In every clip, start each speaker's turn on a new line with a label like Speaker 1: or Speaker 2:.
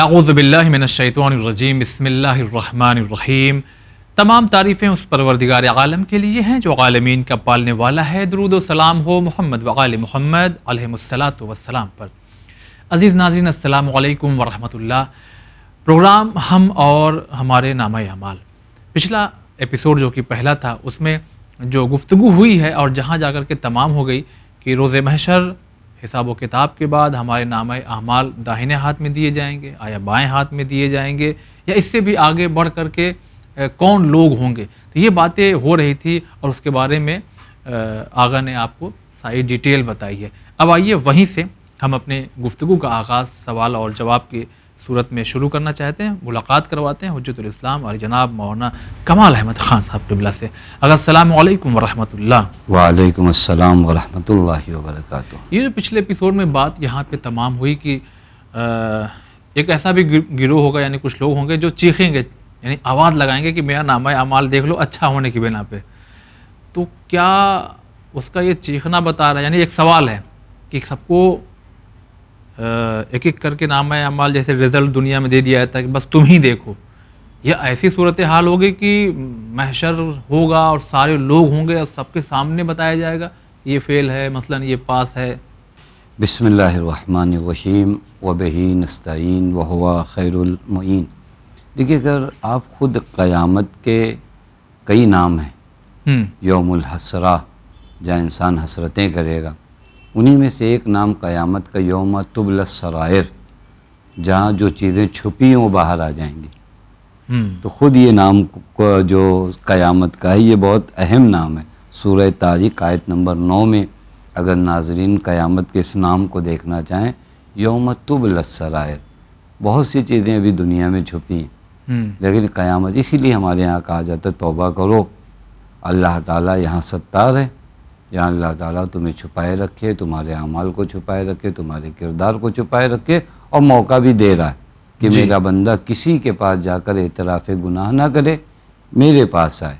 Speaker 1: اعوذ باللہ من الشیطان الرجیم، بسم اللہ الرحمن الرحیم۔ تمام تعریفیں اس پروردگار عالم کے لیے ہیں جو عالمین کا پالنے والا ہے۔ درود و سلام ہو محمد وآل محمد علیہ الصلاۃ والسلام پر۔ عزیز ناظرین، السلام علیکم ورحمۃ اللہ۔ پروگرام ہم اور ہمارے نامہ اعمال، پچھلا ایپیسوڈ جو کہ پہلا تھا، اس میں جو گفتگو ہوئی ہے اور جہاں جا کر کے تمام ہو گئی کہ روز محشر حساب و کتاب کے بعد ہمارے نامہ اعمال داہنے ہاتھ میں دیے جائیں گے یا بائیں ہاتھ میں دیے جائیں گے، یا اس سے بھی آگے بڑھ کر کے کون لوگ ہوں گے، تو یہ باتیں ہو رہی تھی اور اس کے بارے میں آغا نے آپ کو ساری ڈیٹیل بتائی ہے۔ اب آئیے وہیں سے ہم اپنے گفتگو کا آغاز سوال اور جواب کی صورت میں شروع کرنا چاہتے ہیں۔ ملاقات کرواتے ہیں حجت الاسلام اور جناب مولانا کمال احمد خان صاحب قبلہ سے۔ اگر السلام علیکم ورحمۃ اللہ۔
Speaker 2: وعلیکم السلام ورحمۃ اللہ وبرکاتہ۔
Speaker 1: یہ جو پچھلے ایپیسوڈ میں بات یہاں پہ تمام ہوئی کہ ایک ایسا بھی گروہ ہوگا، یعنی کچھ لوگ ہوں گے جو چیخیں گے، یعنی آواز لگائیں گے کہ میرا نامہ اعمال دیکھ لو اچھا ہونے کی بنا پہ۔ تو کیا اس کا یہ چیخنا بتا رہا ہے، یعنی ایک سوال ہے کہ سب کو ایک ایک کر کے نامہ اعمال جیسے رزلٹ دنیا میں دے دیا جاتا ہے کہ بس تم ہی دیکھو، یا ایسی صورتحال ہوگی کہ محشر ہوگا اور سارے لوگ ہوں گے اور سب کے سامنے بتایا جائے گا یہ فیل ہے، مثلاً یہ پاس ہے؟
Speaker 2: بسم اللہ الرحمن الرحیم وبہ نستعین وہو خیر المعین۔ دیکھیے، اگر آپ خود قیامت کے کئی نام ہیں، یوم الحسرہ جہاں انسان حسرتیں کرے گا، انہی میں سے ایک نام قیامت کا یوم تبلی السرائر، جہاں جو چیزیں چھپی ہیں وہ باہر آ جائیں گی۔ تو خود یہ نام جو قیامت کا ہے یہ بہت اہم نام ہے۔ سورہ طارق آیت نمبر 9 میں اگر ناظرین قیامت کے اس نام کو دیکھنا چاہیں، یوم تبلی السرائر، بہت سی چیزیں ابھی دنیا میں چھپی ہیں لیکن قیامت، اسی لیے ہمارے یہاں کہا جاتا ہے توبہ کرو، اللہ تعالیٰ یہاں ستار ہے، یہاں اللہ تعالیٰ تمہیں چھپائے رکھے، تمہارے اعمال کو چھپائے رکھے، تمہارے کردار کو چھپائے رکھے، اور موقع بھی دے رہا ہے کہ میرا بندہ کسی کے پاس جا کر اعتراف گناہ نہ کرے، میرے پاس آئے۔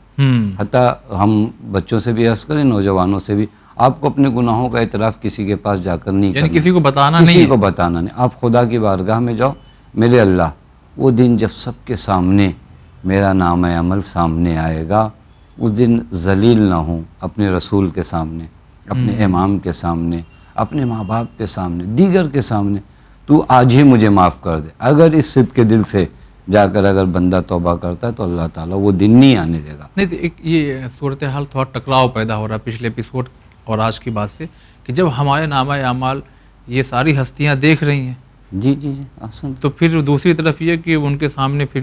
Speaker 2: حتیٰ ہم بچوں سے بھی عرض کریں، نوجوانوں سے بھی، آپ کو اپنے گناہوں کا اعتراف کسی کے پاس جا کر نہیں کرنا،
Speaker 1: یعنی کسی کو بتانا نہیں،
Speaker 2: کسی کو بتانا نہیں۔ آپ خدا کی بارگاہ میں جاؤ، میرے اللہ، وہ دن جب سب کے سامنے میرا نام عمل سامنے آئے گا، اس دن ذلیل نہ ہوں، اپنے رسول کے سامنے، اپنے امام کے سامنے، اپنے ماں باپ کے سامنے، دیگر کے سامنے، تو آج ہی مجھے معاف کر دے۔ اگر اس صدق کے دل سے جا کر اگر بندہ توبہ کرتا ہے تو اللہ تعالیٰ وہ دن نہیں آنے دے گا۔
Speaker 1: نہیں تو ایک یہ صورتحال تھوڑا ٹکراؤ پیدا ہو رہا ہے پچھلے ایپیسوڈ اور آج کی بات سے، کہ جب ہمارے نامہ اعمال یہ ساری ہستیاں دیکھ رہی ہیں،
Speaker 2: جی جی جی، احسن۔
Speaker 1: تو پھر دوسری طرف یہ کہ ان کے سامنے پھر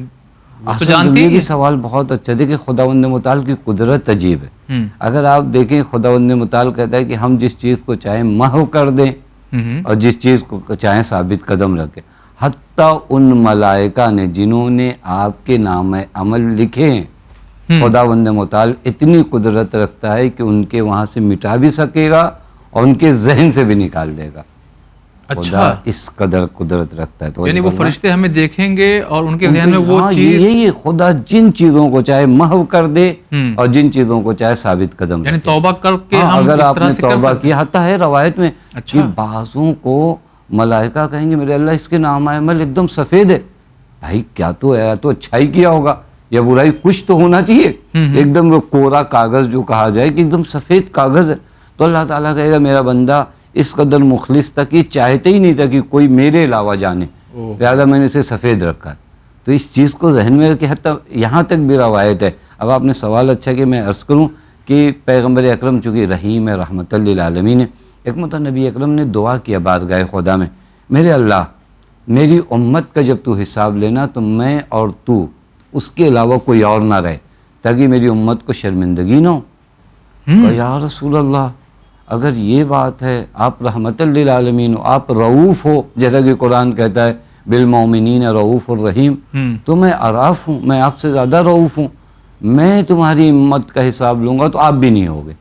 Speaker 1: تو
Speaker 2: یہ
Speaker 1: جانتی
Speaker 2: بھی سوال بہت اچھا۔ دیکھیں، خداوند متعال کی قدرت عجیب ہے۔ اگر آپ دیکھیں، خداوند متعال کہتا ہے کہ ہم جس چیز کو چاہیں محو کر دیں اور جس چیز کو چاہیں ثابت قدم رکھیں۔ حتیٰ ان ملائکہ نے جنہوں نے آپ کے نام عمل لکھے ہیں، خداوند متعال اتنی قدرت رکھتا ہے کہ ان کے وہاں سے مٹا بھی سکے گا اور ان کے ذہن سے بھی نکال دے گا۔ خدا اس قدر قدرت رکھتا ہے۔ تو
Speaker 1: یعنی وہ فرشتے ہمیں دیکھیں گے اور ان کے ذہن میں وہ چیز،
Speaker 2: یہی خدا جن چیزوں کو چاہے محو کر دے اور جن چیزوں کو چاہے ثابت قدم
Speaker 1: یعنی
Speaker 2: رکھے۔
Speaker 1: توبہ کر کے ہم
Speaker 2: اگر
Speaker 1: اس
Speaker 2: آپ
Speaker 1: طرح
Speaker 2: نے
Speaker 1: سے کر
Speaker 2: توبہ
Speaker 1: سکتے
Speaker 2: کی، حتیٰ ہے روایت میں کہ بعضوں کو ملائکہ کہیں گے میرے اللہ اس کے نام عمل ایک دم سفید ہے۔ بھائی کیا تو ہے، تو اچھائی کیا ہوگا یا برائی، کچھ تو ہونا چاہیے۔ ایک دم وہ کوڑا کاغذ جو کہا جائے کہ ایک دم سفید کاغذ ہے، تو اللہ تعالیٰ کہے گا میرا بندہ اس قدر مخلص تھا کہ چاہتے ہی نہیں تھا کہ کوئی میرے علاوہ جانے، لہٰذا میں نے اسے سفید رکھا ہے۔ تو اس چیز کو ذہن میں رکھے، حتیٰ یہاں تک بھی روایت ہے۔ اب آپ نے سوال اچھا کہ میں عرض کروں کہ پیغمبر اکرم چونکہ رحیم ہے، رحمت للعالمین ہے، ایک مرتبہ نبی اکرم نے دعا کیا بارگاہ خدا میں، میرے اللہ میری امت کا جب تو حساب لینا تو میں اور تو، اس کے علاوہ کوئی اور نہ رہے تاکہ میری امت کو شرمندگی نہ ہو۔ تو یا رسول اللہ، اگر یہ بات ہے، آپ رحمت للعالمین ہو، آپ رؤوف ہو، جیسا کہ قرآن کہتا ہے بالمؤمنین رؤوف الرحیم، تو میں اراف ہوں، میں آپ سے زیادہ رؤوف ہوں، میں تمہاری امت کا حساب لوں گا تو آپ بھی نہیں ہوگے،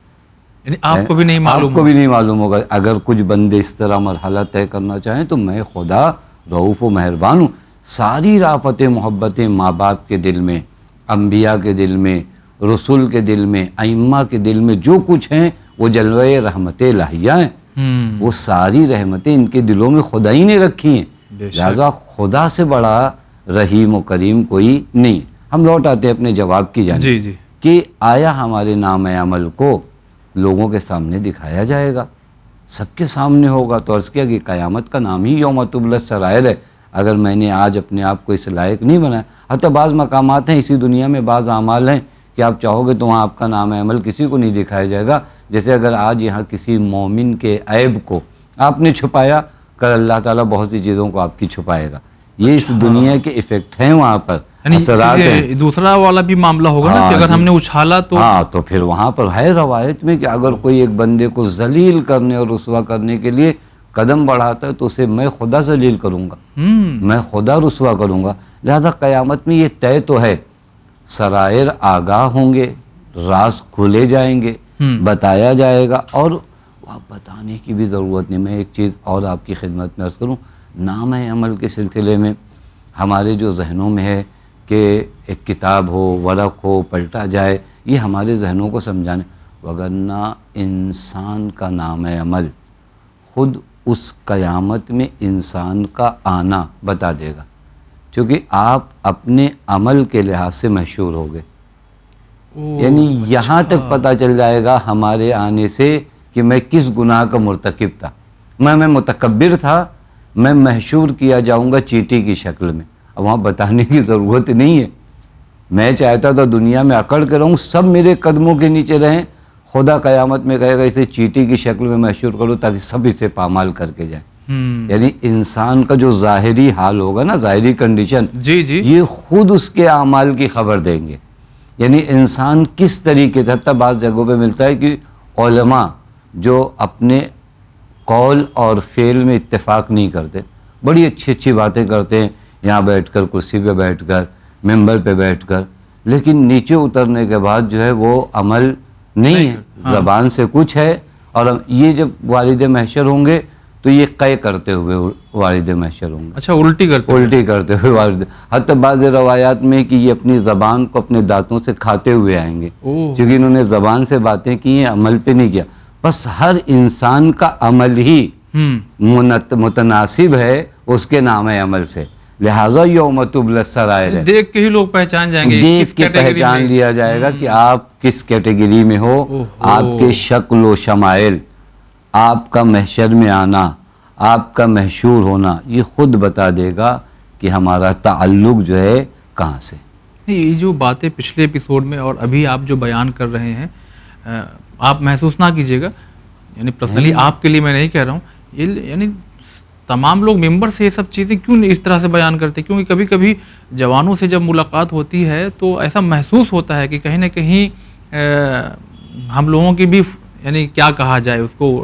Speaker 1: یعنی آپ کو بھی نہیں معلوم،
Speaker 2: آپ کو بھی نہیں معلوم ہوگا۔ اگر کچھ بندے اس طرح مرحلہ طے کرنا چاہیں تو میں خدا رؤوف و مہربان ہوں۔ ساری رافت محبتیں ماں باپ کے دل میں، انبیاء کے دل میں، رسول کے دل میں، ائمہ کے دل میں جو کچھ ہیں وہ جلوہ رحمت الہیہ ہیں، وہ ساری رحمتیں ان کے دلوں میں خدا ہی نے رکھی ہیں، لہذا خدا سے بڑا رحیم و کریم کوئی نہیں. ہم لوٹ آتے ہیں اپنے جواب کی جانب
Speaker 1: جی
Speaker 2: کہ آیا ہمارے نام عمل کو لوگوں کے سامنے دکھایا جائے گا؟ سب کے سامنے ہوگا. تو عرض کیا کہ قیامت کا نام ہی یوم تبلی السرائر ہے. اگر میں نے آج اپنے آپ کو اس لائق نہیں بنایا، حتیٰ بعض مقامات ہیں اسی دنیا میں، بعض اعمال ہیں کہ آپ چاہو گے تو وہاں آپ کا نام عمل کسی کو نہیں دکھایا جائے گا. جیسے اگر آج یہاں کسی مومن کے عیب کو آپ نے چھپایا، کل اللہ تعالیٰ بہت سی چیزوں کو آپ کی چھپائے گا. یہ اس دنیا کے ایفیکٹ ہیں، وہاں پر اثرات ہیں.
Speaker 1: یعنی دوسرا والا بھی معاملہ ہوگا نا کہ اگر ہم نے اچھالا تو
Speaker 2: ہاں، تو پھر وہاں پر ہے روایت میں کہ اگر کوئی ایک بندے کو ذلیل کرنے اور رسوا کرنے کے لیے قدم بڑھاتا ہے تو اسے میں خدا ذلیل کروں گا، میں خدا رسوا کروں گا. لہذا قیامت میں یہ طے تو ہے، سرائر آگاہ ہوں گے، راز کھولے جائیں گے، بتایا جائے گا. اور بتانے کی بھی ضرورت نہیں. میں ایک چیز اور آپ کی خدمت میں عرض کروں، نام عمل کے سلسلے میں ہمارے جو ذہنوں میں ہے کہ ایک کتاب ہو، ورق ہو، پلٹا جائے، یہ ہمارے ذہنوں کو سمجھانے، وگرنہ انسان کا نام عمل خود اس قیامت میں انسان کا آنا بتا دے گا. چونکہ آپ اپنے عمل کے لحاظ سے مشہور ہو گئے. یعنی یہاں تک پتہ چل جائے گا ہمارے آنے سے کہ میں کس گناہ کا مرتکب تھا. میں متکبر تھا، میں محشور کیا جاؤں گا چیٹی کی شکل میں. اب وہاں بتانے کی ضرورت نہیں ہے. میں چاہتا تھا دنیا میں اکڑ کے رہوں، سب میرے قدموں کے نیچے رہیں. خدا قیامت میں کہے گا اسے چیٹی کی شکل میں محشور کرو تاکہ سب اسے پامال کر کے جائیں. یعنی انسان کا جو ظاہری حال ہوگا نا، ظاہری کنڈیشن، یہ خود اس کے اعمال کی خبر دیں گے. یعنی انسان کس طریقے سے، حتیٰ بعض جگہوں پہ ملتا ہے کہ علماء جو اپنے قول اور فعل میں اتفاق نہیں کرتے، بڑی اچھی اچھی باتیں کرتے ہیں یہاں بیٹھ کر، کرسی پہ بیٹھ کر، ممبر پہ بیٹھ کر، لیکن نیچے اترنے کے بعد جو ہے وہ عمل نہیں ہے. زبان سے کچھ ہے، اور یہ جب والد محشر ہوں گے تو یہ قے کرتے ہوئے والد محشر ہوں گے.
Speaker 1: اچھا، الٹی کرتے
Speaker 2: ہوئے والد. حتیٰ بعض روایات میں کہ یہ اپنی زبان کو اپنے دانتوں سے کھاتے ہوئے آئیں گے، کیونکہ انہوں نے زبان سے باتیں کی ہیں، عمل پہ نہیں کیا. بس ہر انسان کا عمل ہی متناسب ہے اس کے نام عمل سے. لہٰذا یوم تبلی السرائر ہے،
Speaker 1: دیکھ کے ہی لوگ پہچان جائیں گے،
Speaker 2: دیکھ کے پہچان لیا جائے گا کہ آپ کس کیٹیگری میں ہو. آپ کے شکل و شمائل، آپ کا محشر میں آنا، آپ کا محشور ہونا، یہ خود بتا دے گا کہ ہمارا تعلق جو ہے کہاں سے.
Speaker 1: یہ جو باتیں پچھلے ایپیسوڈ میں اور ابھی آپ جو بیان کر رہے ہیں، آپ محسوس نہ کیجیے گا، یعنی پرسنلی آپ کے لیے میں نہیں کہہ رہا ہوں، یعنی تمام لوگ ممبر سے یہ سب چیزیں کیوں اس طرح سے بیان کرتے ہیں؟ کیونکہ کبھی کبھی جوانوں سے جب ملاقات ہوتی ہے تو ایسا محسوس ہوتا ہے کہ کہیں نہ کہیں ہم لوگوں کی بھی، یعنی کیا کہا جائے اس کو،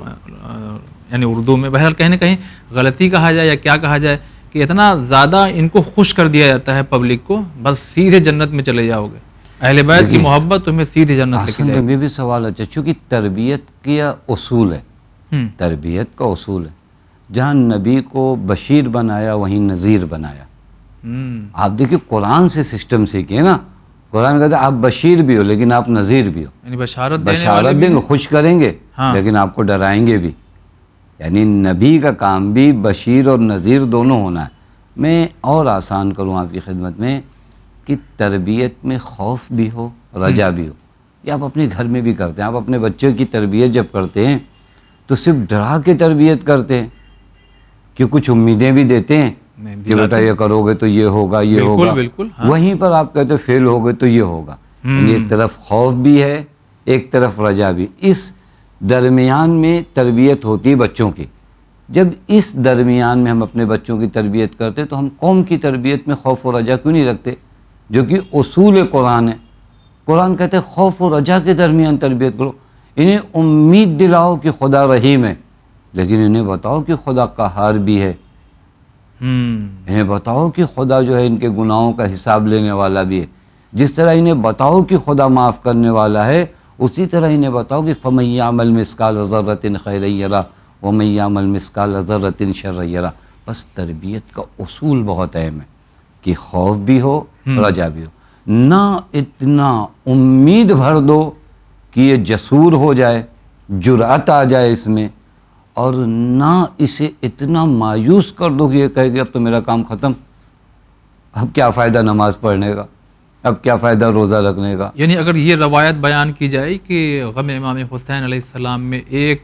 Speaker 1: یعنی اردو میں بہرحال کہیں نہ کہیں غلطی کہا جائے یا کیا کہا جائے کہ اتنا زیادہ ان کو خوش کر دیا جاتا ہے پبلک کو، بس سیدھے جنت میں چلے جاؤ گے، اہل بیت کی محبت تمہیں سیدھے جنت لے کے جائے گی.
Speaker 2: یہ بھی سوال اچھا، چونکہ تربیت کا اصول ہے، تربیت کا اصول ہے. جہاں نبی کو بشیر بنایا وہیں نذیر بنایا. آپ دیکھیں قرآن سے سسٹم سیکھیں نا. قرآن کہتا ہے آپ بشیر بھی ہو لیکن آپ نذیر بھی ہو.
Speaker 1: یعنی بشارت
Speaker 2: دیں گے، خوش کریں گے لیکن آپ کو ڈرائیں گے بھی. یعنی نبی کا کام بھی بشیر اور نذیر دونوں ہونا ہے. میں اور آسان کروں آپ کی خدمت میں کہ تربیت میں خوف بھی ہو، رجا بھی ہو. یہ آپ اپنے گھر میں بھی کرتے ہیں. آپ اپنے بچوں کی تربیت جب کرتے ہیں تو صرف ڈرا کے تربیت کرتے ہیں کہ کچھ امیدیں بھی دیتے ہیں کہ بیٹا یہ کرو گے تو یہ ہوگا، یہ ہوگا. وہیں پر آپ کہتے فیل ہوگے تو یہ ہوگا. یعنی ایک طرف خوف بھی ہے، ایک طرف رجا بھی. اس درمیان میں تربیت ہوتی ہے بچوں کی. جب اس درمیان میں ہم اپنے بچوں کی تربیت کرتے تو ہم قوم کی تربیت میں خوف و رجا کیوں نہیں رکھتے، جو کہ اصول قرآن ہے. قرآن کہتے ہیں خوف و رجا کے درمیان تربیت کرو. انہیں امید دلاؤ کہ خدا رحیم ہے، لیکن انہیں بتاؤ کہ خدا قہار بھی ہے. انہیں بتاؤ کہ خدا جو ہے ان کے گناہوں کا حساب لینے والا بھی ہے. جس طرح انہیں بتاؤ کہ خدا معاف کرنے والا ہے، اسی طرح انہیں بتاؤ کہ فَمَن يَعْمَلْ مِثْقَالَ ذَرَّةٍ خَيْرًا يَرَهُ وَمَن يَعْمَلْ مِثْقَالَ ذَرَّةٍ شَرًّا يَرَهُ. بس تربیت کا اصول بہت اہم ہے کہ خوف بھی ہو، رجا بھی ہو. نہ اتنا امید بھر دو کہ یہ جسور ہو جائے، جرأت آ جائے اس میں، اور نہ اسے اتنا مایوس کر دو کہ یہ کہے کہ اب تو میرا کام ختم. اب کیا فائدہ نماز پڑھنے کا، اب کیا فائدہ روزہ رکھنے کا.
Speaker 1: یعنی اگر یہ روایت بیان کی جائے کہ غم امام حسین علیہ السلام میں ایک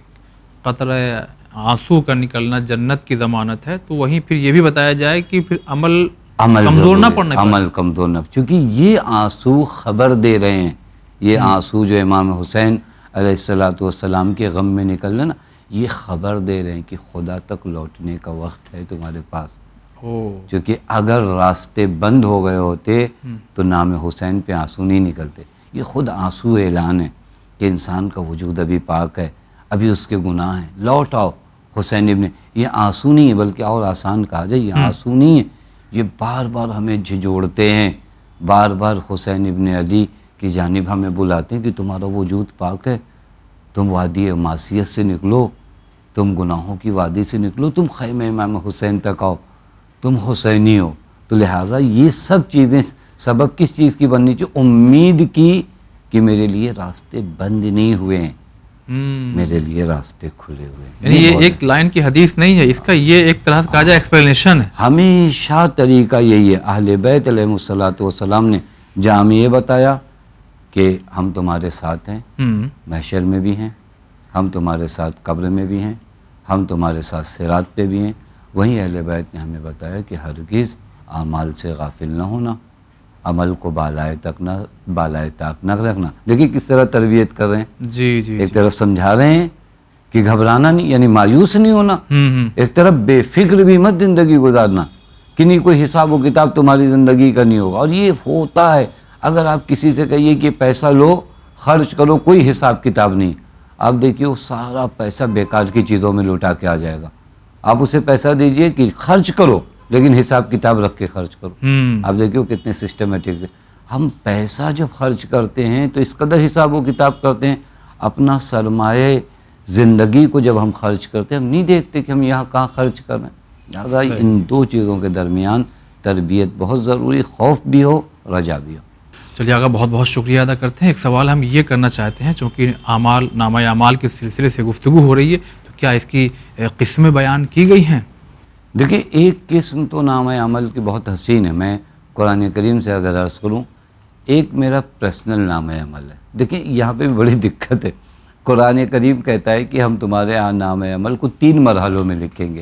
Speaker 1: قطرہ آنسو کا نکلنا جنت کی ضمانت ہے، تو وہیں پھر یہ بھی بتایا جائے کہ پھر عمل کمزور نہ پڑنا پڑے.
Speaker 2: عمل کمزور نہ، چونکہ یہ آنسو خبر دے رہے ہیں، یہ آنسو جو امام حسین علیہ السلام کے غم میں نکل رہے نا، یہ خبر دے رہے ہیں کہ خدا تک لوٹنے کا وقت ہے تمہارے پاس. کیونکہ اگر راستے بند ہو گئے ہوتے تو نام حسین پہ آنسو نہیں نکلتے. یہ خود آنسو اعلان ہے کہ انسان کا وجود ابھی پاک ہے، ابھی اس کے گناہ ہیں، لوٹ آؤ حسین ابن. یہ آنسو نہیں ہے بلکہ اور آسان کہا جائے، یہ آنسو نہیں ہے، یہ بار بار ہمیں جھجوڑتے ہیں، بار بار حسین ابن علی کی جانب ہمیں بلاتے ہیں کہ تمہارا وجود پاک ہے، تم وادی معصیت سے نکلو، تم گناہوں کی وادی سے نکلو، تم خیمہ امام حسین تک آؤ، تم حسینی ہو. تو لہٰذا یہ سب چیزیں سبب کس چیز کی بننی چاہیے؟ امید کی کہ میرے لیے راستے بند نہیں ہوئے ہیں، میرے لیے راستے کھلے ہوئے ہیں.
Speaker 1: یعنی یہ ایک لائن کی حدیث نہیں ہے، اس کا یہ ایک طرح سے کہا جائے ایکسپلینیشن ہے.
Speaker 2: ہمیشہ طریقہ یہی ہے. اہل بیت علیہ السلام نے جامع یہ بتایا کہ ہم تمہارے ساتھ ہیں، محشر میں بھی ہیں، ہم تمہارے ساتھ قبر میں بھی ہیں، ہم تمہارے ساتھ صراط پہ بھی ہیں. وہیں اہل بیت نے ہمیں بتایا کہ ہرگز اعمال سے غافل نہ ہونا، عمل کو بالائے طاق نہ رکھنا. دیکھیے کس طرح تربیت کر رہے ہیں.
Speaker 1: جی
Speaker 2: ایک طرف سمجھا رہے ہیں کہ گھبرانا نہیں، یعنی مایوس نہیں ہونا، ایک طرف بے فکر بھی مت زندگی گزارنا کہ نہیں کوئی حساب و کتاب تمہاری زندگی کا نہیں ہوگا. اور یہ ہوتا ہے، اگر آپ کسی سے کہیے کہ پیسہ لو خرچ کرو، کوئی حساب کتاب نہیں، آپ دیکھیے وہ سارا پیسہ بیکار کی چیزوں میں لوٹا کے آ جائے گا. آپ اسے پیسہ دیجئے کہ خرچ کرو لیکن حساب کتاب رکھ کے خرچ کرو. آپ دیکھیے کتنے سسٹمیٹک سے ہم پیسہ جب خرچ کرتے ہیں تو اس قدر حساب و کتاب کرتے ہیں. اپنا سرمایہ زندگی کو جب ہم خرچ کرتے ہیں ہم نہیں دیکھتے کہ ہم یہاں کہاں خرچ کر رہے ہیں. لہٰذا ان دو چیزوں کے درمیان تربیت بہت ضروری، خوف بھی ہو رجا بھی ہو.
Speaker 1: چلیے آقا بہت بہت شکریہ ادا کرتے ہیں. ایک سوال ہم یہ کرنا چاہتے ہیں، چونکہ نامہ اعمال کے سلسلے سے گفتگو ہو رہی ہے، تو کیا اس کی قسمیں بیان کی گئی ہیں؟
Speaker 2: دیکھیں ایک قسم تو نامہ عمل کی بہت حسین ہے. میں قرآن کریم سے اگر عرض کروں، ایک میرا پرسنل نامہ عمل ہے. دیکھیں یہاں پہ بھی بڑی دقت ہے. قرآن کریم کہتا ہے کہ ہم تمہارے نامہ عمل کو 3 مرحلوں میں لکھیں گے.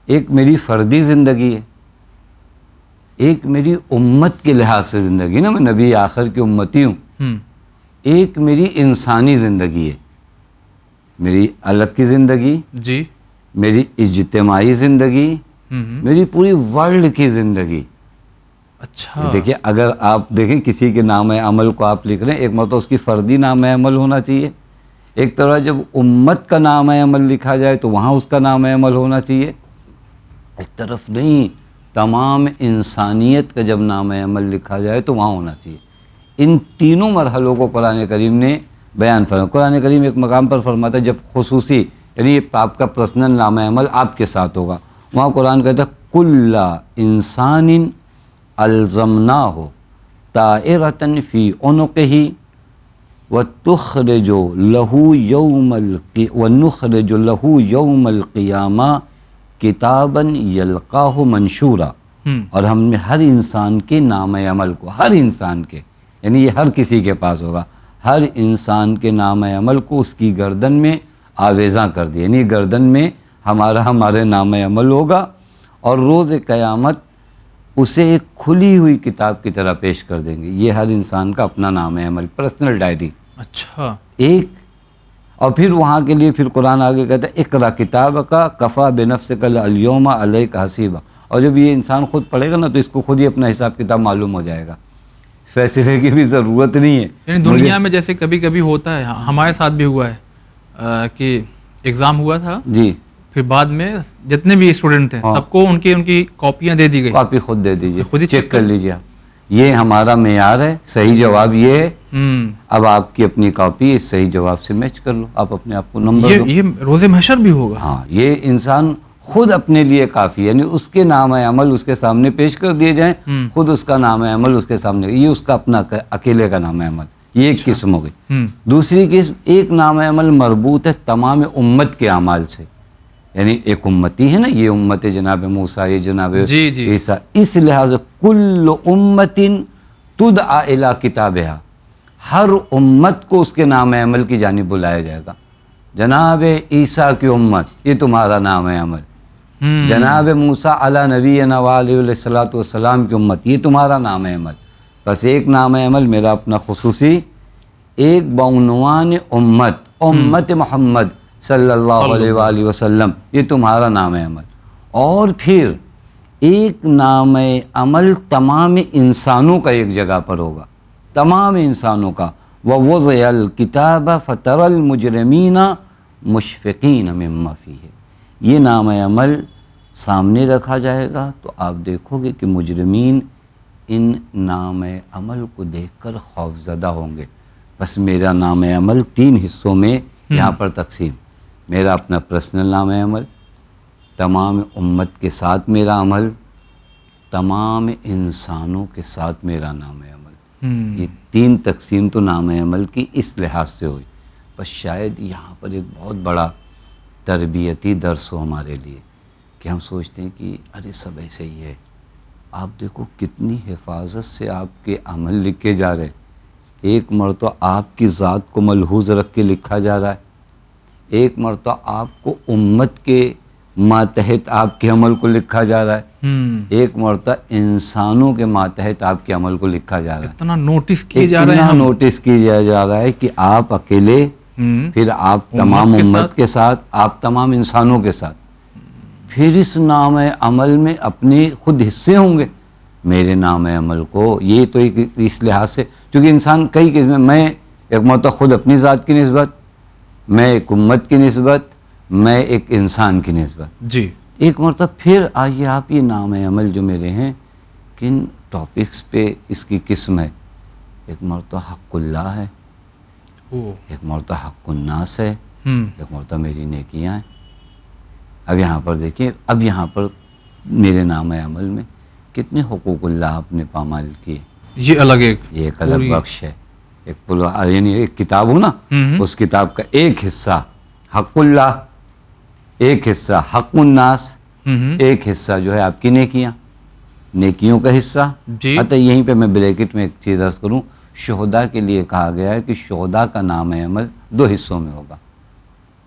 Speaker 2: ایک میری فردی زندگی ہے، ایک میری امت کے لحاظ سے زندگی، نا میں نبی آخر کی امتی ہوں، ایک میری انسانی زندگی ہے، میری الگ کی زندگی،
Speaker 1: جی
Speaker 2: میری اجتماعی زندگی، میری پوری ورلڈ کی زندگی.
Speaker 1: اچھا
Speaker 2: دیکھیے اگر آپ دیکھیں کسی کے نام عمل کو آپ لکھ رہے ہیں، ایک مرتبہ اس کی فردی نام عمل ہونا چاہیے، ایک طرح جب امت کا نام عمل لکھا جائے تو وہاں اس کا نام عمل ہونا چاہیے. ایک طرف نہیں، تمام انسانیت کا جب نام عمل لکھا جائے تو وہاں ہونا چاہیے. ان تینوں مرحلوں کو قرآن کریم نے بیان فرمایا. قرآن کریم ایک مقام پر فرماتا ہے جب خصوصی، یعنی یہ آپ کا پرسنل نام عمل آپ کے ساتھ ہوگا، وہاں قرآن کہتا ہے کل انسان الزمناہ طائرۃ فی عنقہ ونخرج لہ یوم القیامہ کتابا یلقاہ منشورا. اور ہم نے ہر انسان کے نام عمل کو، ہر انسان کے، یعنی یہ ہر کسی کے پاس ہوگا، ہر انسان کے نام عمل کو اس کی گردن میں آویزاں کر دی، یعنی گردن میں ہمارے نام عمل ہوگا، اور روز قیامت اسے ایک کھلی ہوئی کتاب کی طرح پیش کر دیں گے. یہ ہر انسان کا اپنا نام عمل، پرسنل ڈائری.
Speaker 1: اچھا
Speaker 2: ایک، اور پھر وہاں کے لیے پھر قرآن آگے کہتا ہے اقرا کتابک کفی بنفسک الیوم علیک حسیبا. اور جب یہ انسان خود پڑھے گا نا تو اس کو خود ہی اپنا حساب کتاب معلوم ہو جائے گا، فیصلے کی بھی ضرورت نہیں ہے.
Speaker 1: یعنی دنیا میں جیسے کبھی کبھی ہوتا ہے، ہمارے ساتھ بھی ہوا ہے کہ ایگزام ہوا تھا،
Speaker 2: جی،
Speaker 1: پھر بعد میں جتنے بھی اسٹوڈنٹ تھے سب کو ان کی کاپیاں دے دی گئی.
Speaker 2: کاپی خود دے دیجیے،
Speaker 1: خود ہی
Speaker 2: چیک کر لیجیے. یہ ہمارا معیار ہے، صحیح جواب یہ ہے. اب آپ کی اپنی کاپی اس صحیح جواب سے میچ کر لو، آپ اپنے آپ کو نمبر دو.
Speaker 1: یہ روز محشر بھی ہوگا.
Speaker 2: ہاں، یہ انسان خود اپنے لیے کافی، یعنی اس کے نام عمل اس کے سامنے پیش کر دیے جائیں، خود اس کا نام عمل اس کے سامنے، یہ اس کا اپنا اکیلے کا نام عمل. یہ ایک قسم ہو گئی. دوسری قسم، ایک نام عمل مربوط ہے تمام امت کے اعمال سے، یعنی ایک امتی ہے نا، یہ امت جناب موسیٰ، یہ جناب
Speaker 1: جی جی
Speaker 2: عیسیٰ، اس لحاظ کل امت تدعا الی کتابہا، ہر امت کو اس کے نام عمل کی جانب بلایا جائے گا. جناب عیسیٰ کی امت، یہ تمہارا نام عمل. جناب موسیٰ علی نبینا وعلیہ الصلوۃ والسلام کی امت، یہ تمہارا نام عمل. بس ایک نام عمل میرا اپنا خصوصی، ایک بعنوان امت محمد صلی اللہ علیہ وآلہ وسلم، یہ تمہارا نام عمل. اور پھر ایک نام عمل تمام انسانوں کا ایک جگہ پر ہوگا، تمام انسانوں کا. وَوَضَعَ الْكِتَابَ فَتَرَى الْمُجْرِمِينَ مُشْفِقِينَ مِمَّا فِيهِ. یہ نام عمل سامنے رکھا جائے گا تو آپ دیکھو گے کہ مجرمین ان نام عمل کو دیکھ کر خوفزدہ ہوں گے. بس میرا نام عمل 3 حصوں میں یہاں پر تقسیم. میرا اپنا پرسنل نام عمل، تمام امت کے ساتھ میرا عمل، تمام انسانوں کے ساتھ میرا نام عمل. یہ 3 تقسیم تو نام عمل کی اس لحاظ سے ہوئی. بس شاید یہاں پر ایک بہت بڑا تربیتی درس ہو ہمارے لیے کہ ہم سوچتے ہیں کہ ارے سب ایسے ہی ہے. آپ دیکھو کتنی حفاظت سے آپ کے عمل لکھے جا رہے ہیں. ایک مرتبہ آپ کی ذات کو ملحوظ رکھ کے لکھا جا رہا ہے، ایک مرتبہ آپ کو امت کے ماتحت آپ کے عمل کو لکھا جا رہا ہے، ایک مرتبہ انسانوں کے ماتحت آپ کے عمل کو لکھا جا رہا ہے.
Speaker 1: اتنا نوٹس کیے جا رہے ہیں،
Speaker 2: اتنا نوٹس کیا جا رہا ہے کہ آپ اکیلے، پھر آپ تمام امت کے ساتھ، آپ تمام انسانوں کے ساتھ. پھر اس نام عمل میں اپنے خود حصے ہوں گے. میرے نام عمل کو یہ تو ایک اس لحاظ سے، چونکہ انسان کئی قسم میں ایک مرتبہ خود اپنی ذات کی نسبت، میں ایک امت کی نسبت، میں ایک انسان کی نسبت.
Speaker 1: جی
Speaker 2: ایک مرتبہ پھر آئیے آپ یہ نام عمل جو میرے ہیں کن ٹاپکس پہ اس کی قسم ہے. ایک مرتبہ حق اللہ ہے، ایک مرتبہ حق الناس ہے، ایک مرتبہ میری نیکیاں ہیں. اب یہاں پر دیکھیے، اب یہاں پر میرے نام عمل میں کتنے حقوق اللہ آپ نے پامال کیے.
Speaker 1: یہ الگ
Speaker 2: ایک الگ بخش ہے. یعنی ایک کتاب ہو نا، اس کتاب کا ایک حصہ حق اللہ، ایک حصہ حق الناس، ایک حصہ جو ہے آپ کی نیکیاں، نیکیوں کا حصہ. حتی یہیں پہ میں بریکٹ میں ایک چیز عرض کروں، شہداء کے لیے کہا گیا ہے کہ شہداء کا نام عمل 2 حصوں میں ہوگا.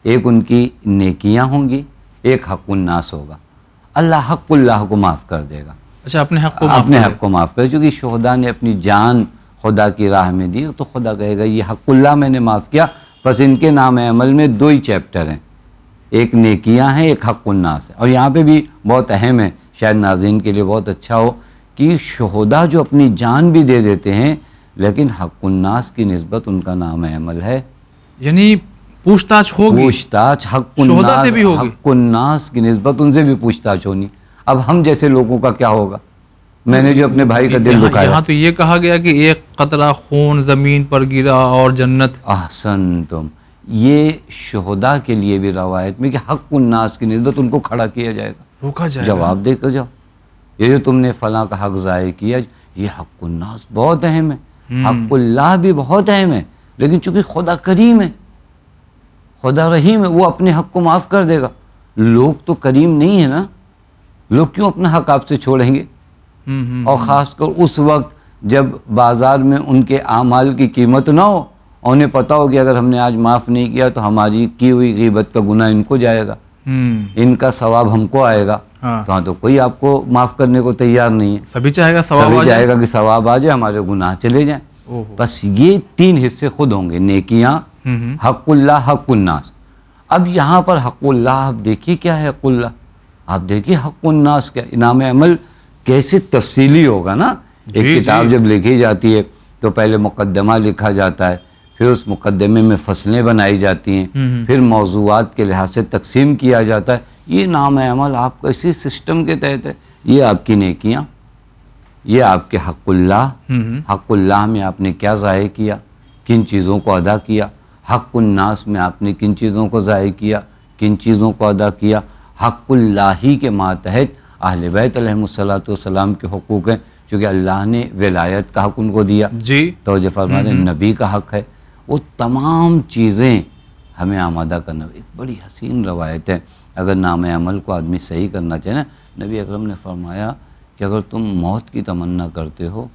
Speaker 2: ایک ان کی نیکیاں ہوں گی، ایک حق الناس ہوگا. اللہ حق اللہ کو معاف کر دے گا.
Speaker 1: اچھا، اپنے حق کو
Speaker 2: معاف کر، چونکہ شہداء نے اپنی جان خدا کی راہ میں دی تو خدا کہے گا یہ حق اللہ میں نے معاف کیا. بس ان کے نام عمل میں 2 ہی چیپٹر ہیں، ایک نیکیاں ہیں، ایک حق الناس ہے. اور یہاں پہ بھی بہت اہم ہے، شاید ناظرین کے لیے بہت اچھا ہو کہ شہداء جو اپنی جان بھی دے دیتے ہیں لیکن حق الناس کی نسبت ان کا نام عمل ہے.
Speaker 1: یعنی پوچھ تاچھ ہوگی،
Speaker 2: پوچھ تاچھ حق الناس کی نسبت ان سے بھی پوچھ تاچھ ہونی. اب ہم جیسے لوگوں کا کیا ہوگا؟ میں نے جو اپنے بھائی کا دل دکھایا،
Speaker 1: یہاں تو یہ کہا گیا کہ ایک قطرہ خون زمین پر گرا اور جنت.
Speaker 2: احسنتم. یہ شہداء کے لیے بھی روایت میں کہ حق الناس کی نسبت ان کو کھڑا کیا جائے گا،
Speaker 1: روکا جائے گا.
Speaker 2: جواب دے کر جاؤ، یہ جو تم نے فلاں کا حق ضائع کیا، یہ حق الناس بہت اہم ہے. حق اللہ بھی بہت اہم ہے، لیکن چونکہ خدا کریم ہے، خدا رحیم ہے، وہ اپنے حق کو معاف کر دے گا. لوگ تو کریم نہیں ہے نا، لوگ کیوں اپنا حق آپ سے چھوڑیں گے؟ اور خاص کر اس وقت جب بازار میں ان کے اعمال کی قیمت نہ ہو، اور انہیں پتہ ہو کہ اگر ہم نے آج معاف نہیں کیا تو ہماری کی ہوئی غیبت کا گناہ ان کو جائے گا، ان کا ثواب ہم کو آئے گا. تو ہاں تو کوئی آپ کو معاف کرنے کو تیار نہیں ہے.
Speaker 1: سبھی چاہے گا
Speaker 2: کہ ثواب آ جائے، ہمارے گناہ چلے جائیں. بس یہ 3 حصے خود ہوں گے، نیکیاں، حق اللہ، حق الناس. اب یہاں پر حق اللہ آپ دیکھیے کیا ہے. حق اللہ آپ دیکھیے، حق الناس کیا. نام عمل کیسے تفصیلی ہوگا نا. ایک کتاب جب لکھی جاتی ہے تو پہلے مقدمہ لکھا جاتا ہے، پھر اس مقدمے میں فصلیں بنائی جاتی ہیں، پھر موضوعات کے لحاظ سے تقسیم کیا جاتا ہے. یہ نام عمل آپ کا اسی سسٹم کے تحت ہے. یہ آپ کی نیکیاں، یہ آپ کے حق اللہ. حق اللہ میں آپ نے کیا ضائع کیا، کن چیزوں کو ادا کیا. حق الناس میں آپ نے کن چیزوں کو ضائع کیا، کن چیزوں کو ادا کیا. حق اللہ ہی کے ماتحت اہل بیت علیہ الصلوۃ والسلام کے حقوق ہیں، چونکہ اللہ نے ولایت کا حق ان کو دیا. توجہ فرمائیں، نبی کا حق ہے. وہ تمام چیزیں ہمیں آمادہ کرنا. ایک بڑی حسین روایت ہے اگر نام عمل کو آدمی صحیح کرنا چاہے نا، نبی اکرم نے فرمایا کہ اگر تم موت کی تمنا کرتے ہو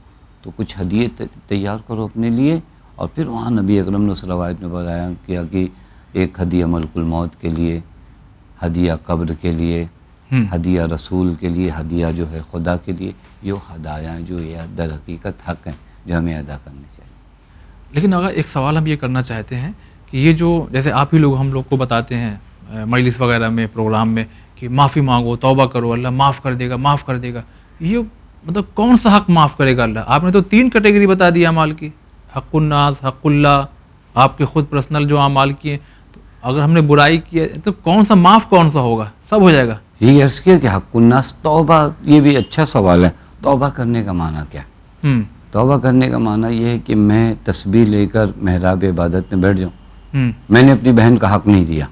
Speaker 2: تو کچھ ہدیے تیار کرو اپنے لیے، اور پھر وہاں نبی اکرم نے اس روایت میں بتایا کیا کہ ایک ہدیہ ملک الموت کے لیے، ہدیہ قبر کے لیے، ہدیہ رسول کے لیے، ہدیہ جو ہے خدا کے لیے، یہ ہدایاں جو یہ در حقیقت حق ہیں جو ہمیں ادا کرنے چاہیے۔
Speaker 1: لیکن اگر ایک سوال ہم یہ کرنا چاہتے ہیں کہ یہ جو جیسے آپ ہی لوگ ہم لوگ کو بتاتے ہیں مجلس وغیرہ میں، پروگرام میں، کہ معافی مانگو، توبہ کرو، اللہ معاف کر دے گا، معاف کر دے گا، یہ مطلب کون سا حق معاف کرے گا اللہ؟ آپ نے تو 3 کیٹیگری بتا دی اعمال کی، حق الناس، حق اللہ، آپ کے خود پرسنل جو اعمال کی ہیں، تو اگر ہم نے برائی کی ہے تو کون سا معاف کون سا ہوگا؟ سب ہو جائے گا۔
Speaker 2: یہ عرض کیا کہ حق الناس توبہ، یہ بھی اچھا سوال ہے۔ توبہ کرنے کا معنی کیا ہے؟ توبہ کرنے کا معنی یہ ہے کہ میں تسبیح لے کر محراب عبادت میں بیٹھ جاؤں، میں نے اپنی بہن کا حق نہیں دیا،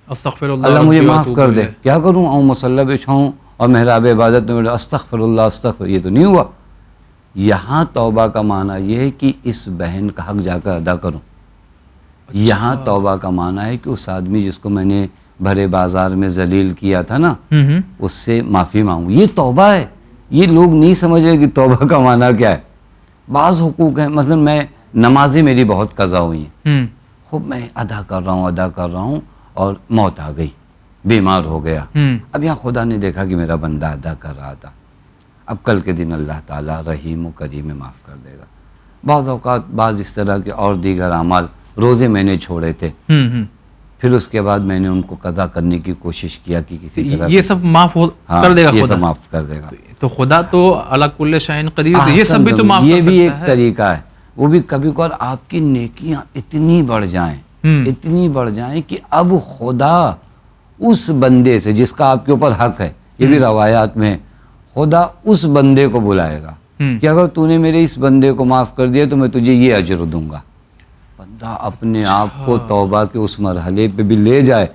Speaker 1: استغفر
Speaker 2: اللہ مجھے معاف کر دے، کیا کروں؟ آؤں مصلی بچھاؤں اور محراب عبادت میں بیٹھ، استغفر اللہ استغفر، یہ تو نہیں ہوا۔ یہاں توبہ کا معنی یہ ہے کہ اس بہن کا حق جا کر ادا کروں۔ یہاں توبہ کا معنی ہے کہ اس آدمی جس کو میں نے بھرے بازار میں ذلیل کیا تھا نا، اس سے معافی مانگوں، یہ توبہ ہے۔ یہ لوگ نہیں سمجھ رہے کہ توبہ کا معنی کیا ہے۔ بعض حقوق ہیں، مثلا میں نمازیں میری بہت قضا ہوئی ہیں، خوب میں ادا کر رہا ہوں اور موت آ گئی، بیمار ہو گیا، اب یہاں خدا نے دیکھا کہ میرا بندہ ادا کر رہا تھا، اب کل کے دن اللہ تعالیٰ رحیم و کریم معاف کر دے گا۔ بعض اوقات بعض اس طرح کے اور دیگر اعمال، روزے میں نے چھوڑے تھے، پھر اس کے بعد میں نے ان کو قضا کرنے کی کوشش کیا کہ کسی طرح
Speaker 1: یہ سب معاف کر دے گا،
Speaker 2: یہ سب معاف کر دے گا۔
Speaker 1: تو خدا تو علی کل شیء قدیر، یہ سب بھی تو معاف کر
Speaker 2: یہ بھی ایک
Speaker 1: سکتا ہے۔
Speaker 2: طریقہ ہے، وہ بھی کبھی کبھار آپ کی نیکیاں اتنی بڑھ جائیں کہ اب خدا اس بندے سے جس کا آپ کے اوپر حق ہے، یہ بھی روایات میں خدا اس بندے کو بلائے گا کہ اگر تو نے میرے اس بندے کو معاف کر دیا تو میں تجھے یہ اجر دوں گا۔ بندہ اپنے آپ کو توبہ کے اس مرحلے پہ بھی لے جائے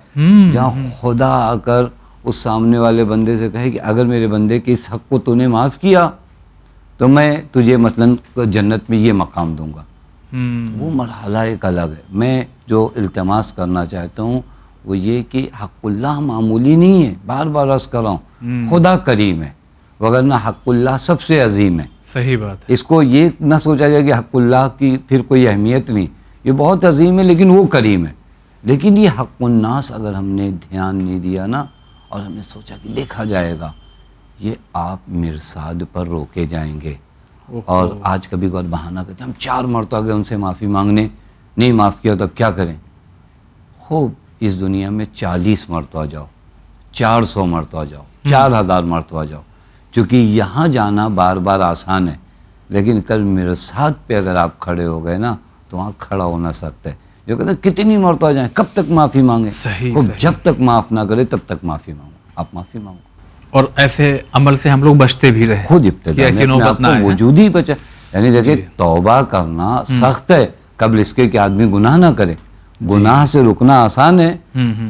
Speaker 2: جہاں خدا آ کر اس سامنے والے بندے سے کہے کہ اگر میرے بندے کے اس حق کو تو نے معاف کیا تو میں تجھے مثلاً جنت میں یہ مقام دوں گا۔ وہ مرحلہ ایک الگ ہے۔ میں جو التماس کرنا چاہتا ہوں وہ یہ کہ حق اللہ معمولی نہیں ہے، بار بار عرض کر رہا ہوں، خدا کریم ہے، وگرنہ حق اللہ سب سے عظیم ہے۔
Speaker 1: صحیح بات ہے۔
Speaker 2: اس کو یہ نہ سوچا جائے کہ حق اللہ کی پھر کوئی اہمیت نہیں، یہ بہت عظیم ہے لیکن وہ کریم ہے۔ لیکن یہ حق الناس اگر ہم نے دھیان نہیں دیا نا اور ہم نے سوچا کہ دیکھا جائے گا، یہ آپ مرصاد پر روکے جائیں گے۔ اور آج کبھی کبھار بہانہ کرتے ہیں، ہم 4 مرتبہ گئے ان سے معافی مانگنے، نہیں معاف کیا تو اب کیا کریں؟ خوب اس دنیا میں 40 مرتبہ جاؤ، 400 مرتبہ جاؤ، 4000 مرتبہ جاؤ، چونکہ یہاں جانا بار بار آسان ہے، لیکن کل مرصاد پہ اگر آپ کھڑے ہو گئے نا تو وہاں کھڑا ہو نہ سکتے۔ جو کہتے ہیں کتنی مرتبہ جائیں، کب تک معافی مانگیں؟ خوب جب تک معاف نہ کرے تب تک معافی مانگو، آپ معافی مانگو۔ اور
Speaker 1: ایسے عمل سے ہم لوگ بچتے بھی رہے،
Speaker 2: خود ابتدا میں اپنے آپ کو وجود ہی بچا۔ یعنی دیکھیں توبہ کرنا سخت ہے قبل اس کے کہ آدمی گناہ نہ کرے، گناہ سے رکنا آسان ہے،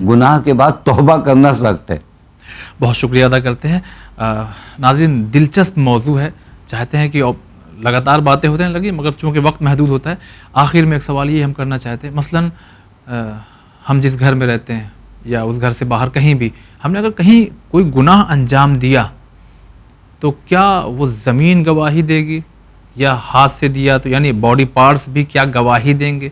Speaker 2: گناہ کے بعد توبہ کرنا سخت ہے۔
Speaker 1: بہت شکریہ ادا کرتے ہیں۔ ناظرین، دلچسپ موضوع ہے، چاہتے ہیں کہ لگاتار باتیں ہوتے ہیں لگی، مگر چونکہ وقت محدود ہوتا ہے، آخر میں ایک سوال یہ ہم کرنا چاہتے ہیں، مثلاً ہم جس گھر میں رہتے ہیں یا اس گھر سے باہر کہیں بھی ہم نے اگر کہیں کوئی گناہ انجام دیا تو کیا وہ زمین گواہی دے گی، یا ہاتھ سے دیا تو یعنی باڈی پارٹس بھی کیا گواہی دیں گے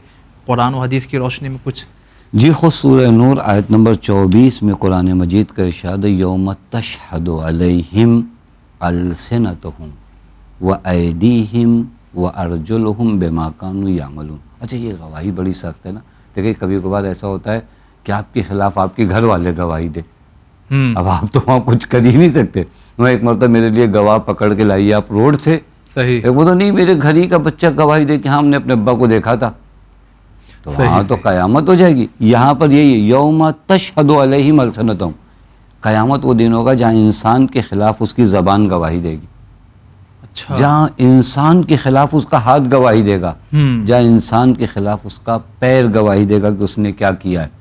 Speaker 1: قرآن و حدیث کی روشنی میں کچھ؟
Speaker 2: جی خود سورہ نور آیت نمبر 24 میں قرآن مجید کا ارشاد ہے، یوم تشہد علیہم السنتہم وایدیہم وارجلہم بما کانوا یعملون۔ اچھا یہ گواہی بڑی سخت ہے نا، دیکھیں کبھی کبھار ایسا ہوتا ہے کہ آپ کے خلاف آپ کے گھر والے گواہی دے، اب آپ تو وہاں کچھ کر ہی نہیں سکتے۔ وہ ایک مرتبہ میرے لیے گواہ پکڑ کے لائیے آپ روڈ سے،
Speaker 1: صحیح،
Speaker 2: وہ تو نہیں، میرے گھر ہی کا بچہ گواہی دے کہ ہاں ہم نے اپنے ابا کو دیکھا تھا، تو وہاں تو قیامت ہو جائے گی۔ یہاں پر یہی یوم تشہد علیہم السنتہم، قیامت وہ دن ہوگا جہاں انسان کے خلاف اس کی زبان گواہی دے گی،
Speaker 1: اچھا،
Speaker 2: جہاں انسان کے خلاف اس کا ہاتھ گواہی دے گا، جہاں انسان کے خلاف اس کا پیر گواہی دے گا کہ اس نے کیا کیا ہے۔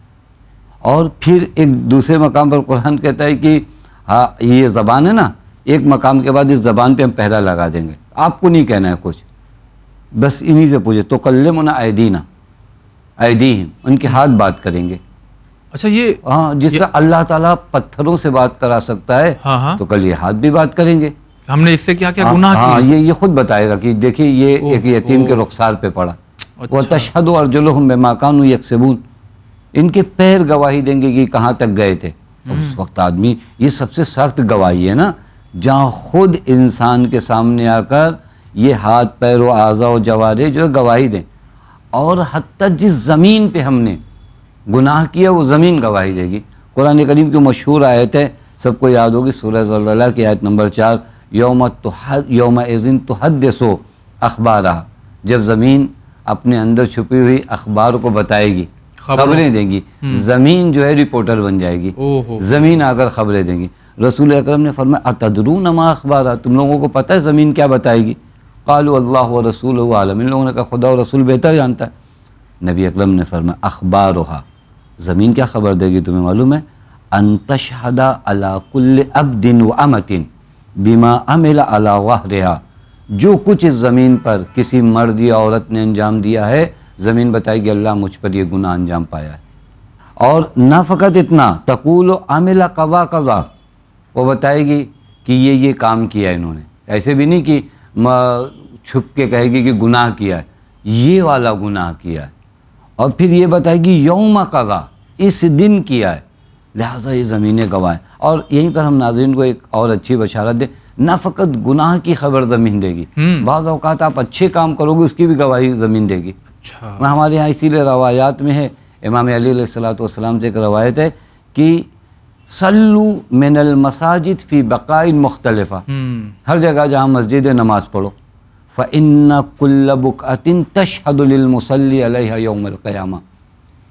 Speaker 2: اور پھر ایک دوسرے مقام پر قرآن کہتا ہے کہ ہاں یہ زبان ہے نا، ایک مقام کے بعد اس زبان پہ ہم پہرا لگا دیں گے، آپ کو نہیں کہنا ہے کچھ، بس انہی سے پوچھے تو تکلمنا ایدینا ایدیہم، ان کے ہاتھ بات کریں گے،
Speaker 1: اچھا یہ
Speaker 2: ہاں، جس طرح اللہ تعالیٰ پتھروں سے بات کرا سکتا ہے
Speaker 1: ہاں
Speaker 2: تو کل یہ ہاتھ بھی بات کریں گے.
Speaker 1: ہم نے اس سے کیا کیا گناہ
Speaker 2: ہاں،
Speaker 1: کیے.
Speaker 2: یہ خود بتائے گا کہ دیکھیے یہ ایک یتیم کے رخسار پہ پڑا. وَتَشْهَدُ أَرْجُلُهُمْ بِمَا كَانُوا يَكْسِبُونَ، ان کے پیر گواہی دیں گے کہ کہاں تک گئے تھے. اس وقت آدمی، یہ سب سے سخت گواہی ہے نا، جہاں خود انسان کے سامنے آ کر یہ ہاتھ پیر و اعضاء و جوارح جو ہے گواہی دیں. اور حتیٰ جس زمین پہ ہم نے گناہ کیا وہ زمین گواہی دے گی. قرآن کریم کی مشہور آیت ہے، سب کو یاد ہوگی، سورہ زلزلہ کی آیت نمبر 4، یومئذ تحدث اخبارہا، جب زمین اپنے اندر چھپی ہوئی اخبار کو بتائے گی، خبریں دیں گی. زمین جو ہے رپورٹر بن جائے گی، زمین آ کر خبریں دیں گی. رسول اکرم نے فرمایا اتدرون ما اخبارہا، تم لوگوں کو پتہ ہے زمین کیا بتائے گی؟ قالوا اللہ و رسولہ عالم، ان لوگوں نے کہا خدا و رسول بہتر جانتا ہے. نبی اکرم نے فرمایا اخبارہا، زمین کیا خبر دے گی تمہیں معلوم ہے؟ ان تشہد علی کل عبد و امۃ بما عمل علی ظہرہا، جو کچھ اس زمین پر کسی مرد یا عورت نے انجام دیا ہے، زمین بتائے گی اللہ مجھ پر یہ گناہ انجام پایا ہے. اور نہ فقط اتنا، تقول عمل قضا قضا، وہ بتائے گی کہ یہ کام کیا انہوں نے. ایسے بھی نہیں کہ چھپ کے کہے گی کہ گناہ کیا ہے، یہ والا گناہ کیا ہے. اور پھر یہ بتائے گی یوم قضا، اس دن کیا ہے، لہٰذا یہ زمینیں گواہ ہیں. اور یہیں پر ہم ناظرین کو ایک اور اچھی بشارت دیں، نہ فقط گناہ کی خبر زمین دے گی، بعض اوقات آپ اچھے کام کرو گے اس کی بھی گواہی زمین دے گی. ہمارے یہاں اسی لیے روایات میں ہے، امام علی علیہ السلام سے ایک روایت ہے کہ صلو من المساجد فی بقاء مختلفہ، ہر جگہ جہاں مسجد ہے نماز پڑھو. فإن كل بقعة تشهد للمصلي علیہا یوم القیامہ،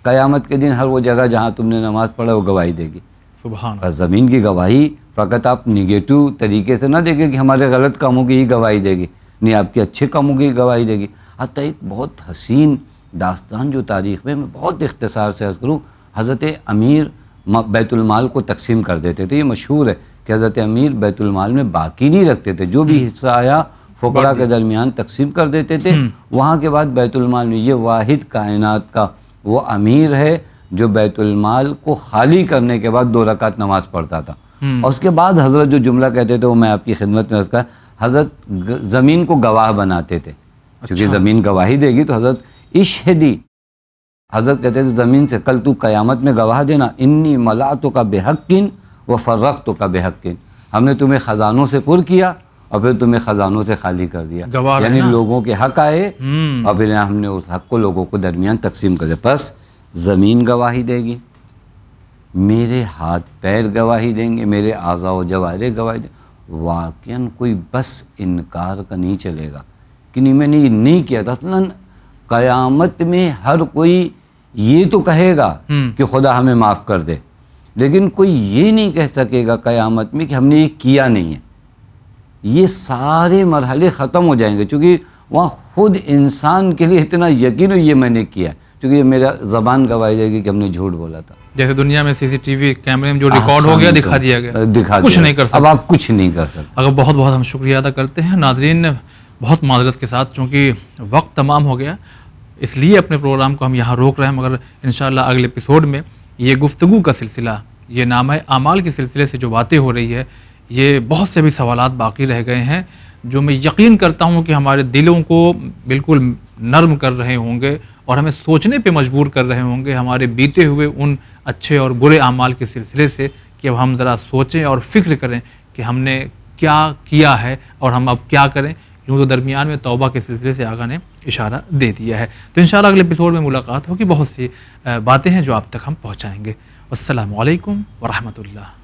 Speaker 2: قیامت کے دن ہر وہ جگہ جہاں تم نے نماز پڑھا وہ گواہی دے گی.
Speaker 1: سبحان
Speaker 2: اللہ. زمین کی گواہی فقط آپ نگیٹو طریقے سے نہ دیکھیں کہ ہمارے غلط کاموں کی ہی گواہی دے گی، نہیں، آپ کے اچھے کاموں کی گواہی دے گی. حتیٰ ایک بہت حسین داستان جو تاریخ میں بہت اختصار سے عرض کروں، حضرت امیر بیت المال کو تقسیم کر دیتے تھے. یہ مشہور ہے کہ حضرت امیر بیت المال میں باقی نہیں رکھتے تھے، جو بھی حصہ آیا فقراء کے درمیان تقسیم کر دیتے تھے. وہاں کے بعد بیت المال میں یہ واحد کائنات کا وہ امیر ہے جو بیت المال کو خالی کرنے کے بعد 2 رکعت نماز پڑھتا تھا. اور اس کے بعد حضرت جو جملہ کہتے تھے وہ میں آپ کی خدمت میں عرض کرا، حضرت زمین کو گواہ بناتے تھے. چونکہ زمین گواہی دے گی تو حضرت اشہدی، حضرت کہتے تھے زمین سے کل تو قیامت میں گواہ دینا، انی ملأتک بحق و فرقتک بحق، ہم نے تمہیں خزانوں سے پر کیا اور پھر تمہیں خزانوں سے خالی کر دیا. یعنی لوگوں کے حق آئے اور پھر ہم نے اس حق کو لوگوں کو درمیان تقسیم کر دیا. بس زمین گواہی دے گی، میرے ہاتھ پیر گواہی دیں گے، میرے اعضاء و جوارح گواہی دیں. واقعاً کوئی بس انکار کا نہیں چلے گا کہ نہیں میں نے یہ نہیں کیا تھا. اصلاً قیامت میں ہر کوئی یہ تو کہے گا کہ خدا ہمیں معاف کر دے، لیکن کوئی یہ نہیں کہہ سکے گا قیامت میں کہ ہم نے یہ کیا نہیں ہے. یہ سارے مرحلے ختم ہو جائیں گے، چونکہ وہاں خود انسان کے لیے اتنا یقین ہو یہ میں نے کیا، چونکہ یہ میرا زبان گواہی دے گی کہ ہم نے جھوٹ بولا تھا.
Speaker 1: جیسے دنیا میں CCTV کیمرے میں جو ریکارڈ ہو گیا دکھا دیا گیا، کچھ نہیں کر سکتے.
Speaker 2: اب آپ کچھ نہیں کر سکتے.
Speaker 1: اگر بہت بہت ہم شکریہ ادا کرتے ہیں ناظرین، بہت معذرت کے ساتھ چونکہ وقت تمام ہو گیا، اس لیے اپنے پروگرام کو ہم یہاں روک رہے ہیں. مگر انشاءاللہ اگلے ایپیسوڈ میں یہ گفتگو کا سلسلہ، یہ نامہ اعمال کے سلسلے سے جو باتیں ہو رہی ہے، یہ بہت سے بھی سوالات باقی رہ گئے ہیں جو میں یقین کرتا ہوں کہ ہمارے دلوں کو بالکل نرم کر رہے ہوں گے اور ہمیں سوچنے پہ مجبور کر رہے ہوں گے ہمارے بیتے ہوئے ان اچھے اور برے اعمال کے سلسلے سے، کہ اب ہم ذرا سوچیں اور فکر کریں کہ ہم نے کیا کیا ہے اور ہم اب کیا کریں. یوں تو درمیان میں توبہ کے سلسلے سے آقا نے اشارہ دے دیا ہے. تو انشاءاللہ اگلے ایپیسوڈ میں ملاقات ہوگی، بہت سی باتیں ہیں جو آپ تک ہم پہنچائیں گے. السلام علیکم ورحمۃ اللہ.